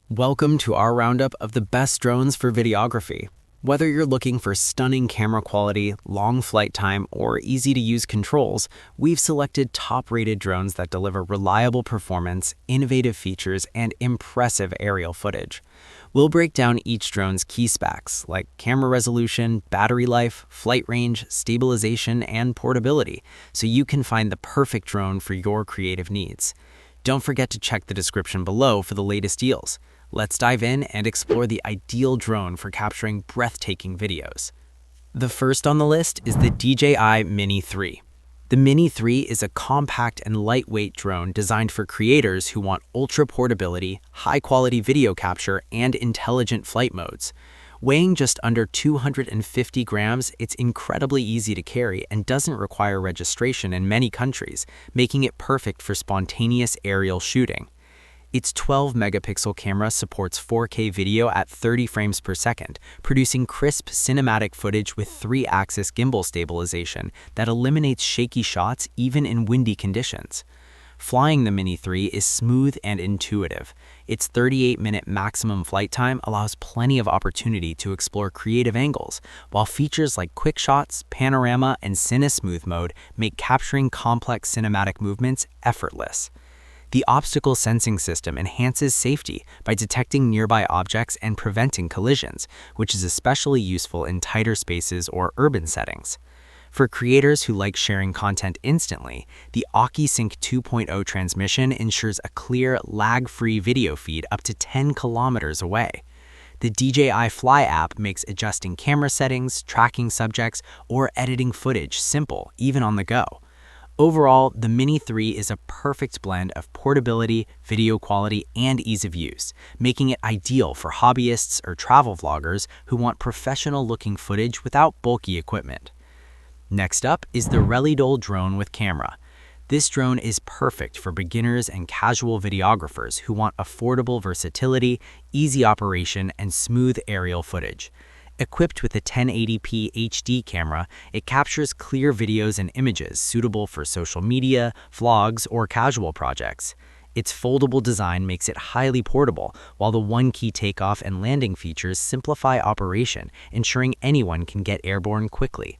Welcome to our roundup of the best drones for videography. Whether you're looking for stunning camera quality, long flight time, or easy-to-use controls, we've selected top-rated drones that deliver reliable performance, innovative features, and impressive aerial footage. We'll break down each drone's key specs, like camera resolution, battery life, flight range, stabilization, and portability, so you can find the perfect drone for your creative needs. Don't forget to check the description below for the latest deals. Let's dive in and explore the ideal drone for capturing breathtaking videos. The first on the list is the DJI Mini 3. The Mini 3 is a compact and lightweight drone designed for creators who want ultra portability, high-quality video capture, and intelligent flight modes. Weighing just under 250 grams, it's incredibly easy to carry and doesn't require registration in many countries, making it perfect for spontaneous aerial shooting. Its 12-megapixel camera supports 4K video at 30 frames per second, producing crisp cinematic footage with 3-axis gimbal stabilization that eliminates shaky shots even in windy conditions. Flying the Mini 3 is smooth and intuitive. Its 38-minute maximum flight time allows plenty of opportunity to explore creative angles, while features like quick shots, panorama, and Cine-Smooth mode make capturing complex cinematic movements effortless. The obstacle sensing system enhances safety by detecting nearby objects and preventing collisions, which is especially useful in tighter spaces or urban settings. For creators who like sharing content instantly, the OcuSync 2.0 transmission ensures a clear, lag-free video feed up to 10 kilometers away. The DJI Fly app makes adjusting camera settings, tracking subjects, or editing footage simple, even on the go. Overall, the Mini 3 is a perfect blend of portability, video quality, and ease of use, making it ideal for hobbyists or travel vloggers who want professional-looking footage without bulky equipment. Next up is the Relidol drone with camera. This drone is perfect for beginners and casual videographers who want affordable versatility, easy operation, and smooth aerial footage. Equipped with a 1080p HD camera, it captures clear videos and images suitable for social media, vlogs, or casual projects. Its foldable design makes it highly portable, while the one-key takeoff and landing features simplify operation, ensuring anyone can get airborne quickly.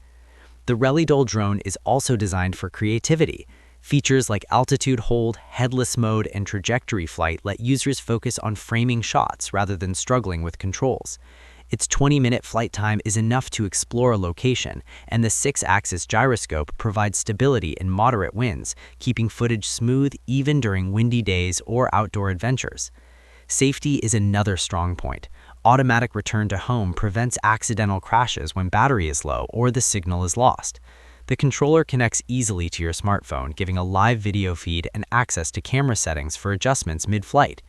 The Relidol drone is also designed for creativity. Features like altitude hold, headless mode, and trajectory flight let users focus on framing shots rather than struggling with controls. Its 20-minute flight time is enough to explore a location, and the 6-axis gyroscope provides stability in moderate winds, keeping footage smooth even during windy days or outdoor adventures. Safety is another strong point. Automatic return to home prevents accidental crashes when battery is low or the signal is lost. The controller connects easily to your smartphone, giving a live video feed and access to camera settings for adjustments mid-flight.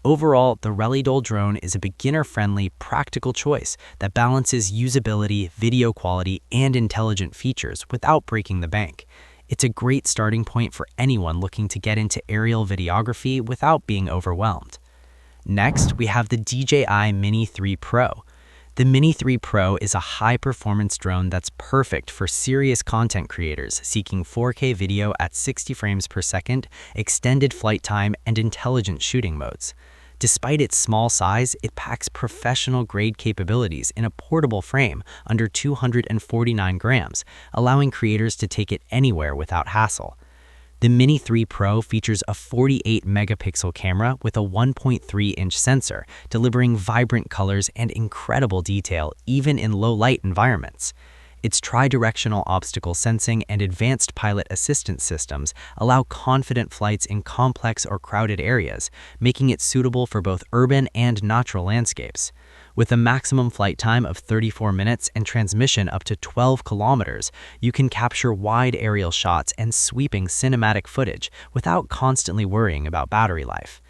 Overall, the Relidol drone is a beginner-friendly, practical choice that balances usability, video quality, and intelligent features without breaking the bank. It's a great starting point for anyone looking to get into aerial videography without being overwhelmed. Next, we have the DJI Mini 3 Pro. The Mini 3 Pro is a high-performance drone that's perfect for serious content creators seeking 4K video at 60 frames per second, extended flight time, and intelligent shooting modes. Despite its small size, it packs professional-grade capabilities in a portable frame under 249 grams, allowing creators to take it anywhere without hassle. The Mini 3 Pro features a 48-megapixel camera with a 1.3-inch sensor, delivering vibrant colors and incredible detail even in low-light environments. Its tri-directional obstacle sensing and advanced pilot assistance systems allow confident flights in complex or crowded areas, making it suitable for both urban and natural landscapes. With a maximum flight time of 34 minutes and transmission up to 12 kilometers, you can capture wide aerial shots and sweeping cinematic footage without constantly worrying about battery life.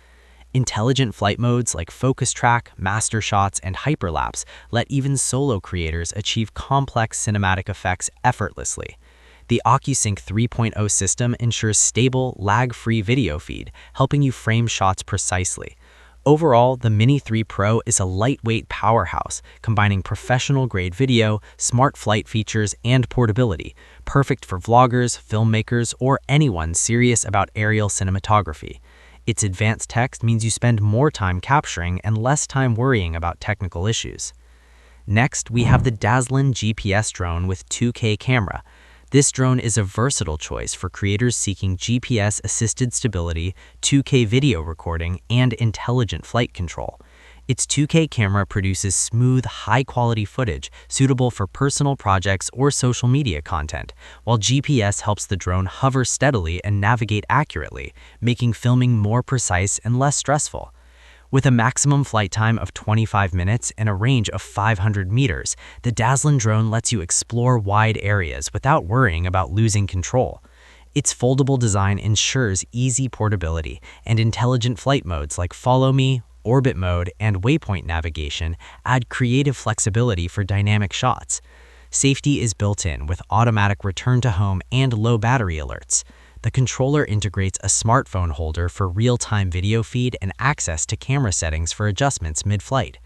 Intelligent flight modes like focus track, master shots, and hyperlapse let even solo creators achieve complex cinematic effects effortlessly. The OcuSync 3.0 system ensures stable, lag-free video feed, helping you frame shots precisely. Overall, the Mini 3 Pro is a lightweight powerhouse, combining professional-grade video, smart flight features, and portability, perfect for vloggers, filmmakers, or anyone serious about aerial cinematography. Its advanced tech means you spend more time capturing and less time worrying about technical issues. Next, we have the dazzling GPS drone with 2K camera. This drone is a versatile choice for creators seeking GPS-assisted stability, 2K video recording, and intelligent flight control. Its 2K camera produces smooth, high-quality footage suitable for personal projects or social media content, while GPS helps the drone hover steadily and navigate accurately, making filming more precise and less stressful. With a maximum flight time of 25 minutes and a range of 500 meters, the dazzling drone lets you explore wide areas without worrying about losing control. Its foldable design ensures easy portability, and intelligent flight modes like Follow Me, Orbit Mode, and Waypoint navigation add creative flexibility for dynamic shots. Safety is built in with automatic return to home and low battery alerts. The controller integrates a smartphone holder for real-time video feed and access to camera settings for adjustments mid-flight.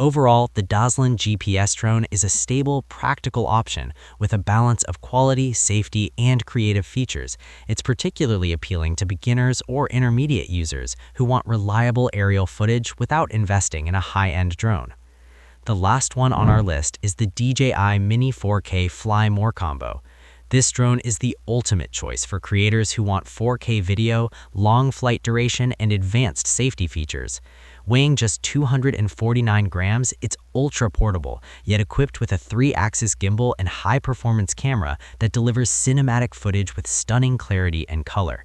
Overall, the dazzling GPS drone is a stable, practical option with a balance of quality, safety, and creative features. It's particularly appealing to beginners or intermediate users who want reliable aerial footage without investing in a high-end drone. The last one on our list is the DJI Mini 4K Fly More combo. This drone is the ultimate choice for creators who want 4K video, long flight duration, and advanced safety features. Weighing just 249 grams, it's ultra-portable, yet equipped with a 3-axis gimbal and high-performance camera that delivers cinematic footage with stunning clarity and color.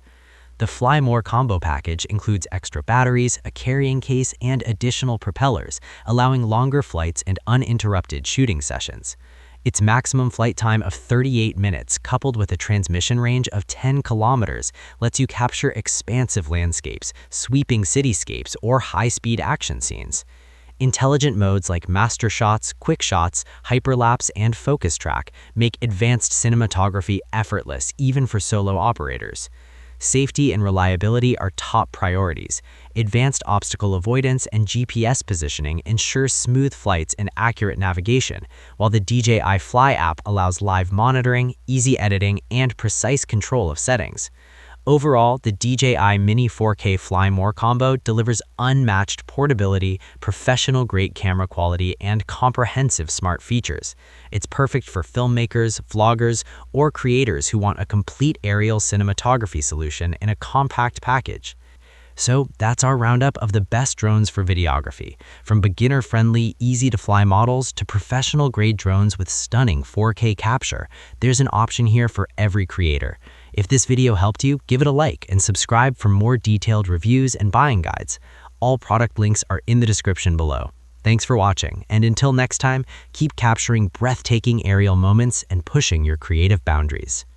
The Fly More combo package includes extra batteries, a carrying case, and additional propellers, allowing longer flights and uninterrupted shooting sessions. Its maximum flight time of 38 minutes, coupled with a transmission range of 10 kilometers, lets you capture expansive landscapes, sweeping cityscapes, or high-speed action scenes. Intelligent modes like Master Shots, Quick Shots, Hyperlapse, and Focus Track make advanced cinematography effortless even for solo operators. Safety and reliability are top priorities. Advanced obstacle avoidance and GPS positioning ensure smooth flights and accurate navigation, while the DJI Fly app allows live monitoring, easy editing, and precise control of settings. Overall, the DJI Mini 4K Fly More combo delivers unmatched portability, professional-grade camera quality, and comprehensive smart features. It's perfect for filmmakers, vloggers, or creators who want a complete aerial cinematography solution in a compact package. So that's our roundup of the best drones for videography. From beginner-friendly, easy-to-fly models to professional-grade drones with stunning 4K capture, there's an option here for every creator. If this video helped you, give it a like and subscribe for more detailed reviews and buying guides. All product links are in the description below. Thanks for watching, and until next time, keep capturing breathtaking aerial moments and pushing your creative boundaries.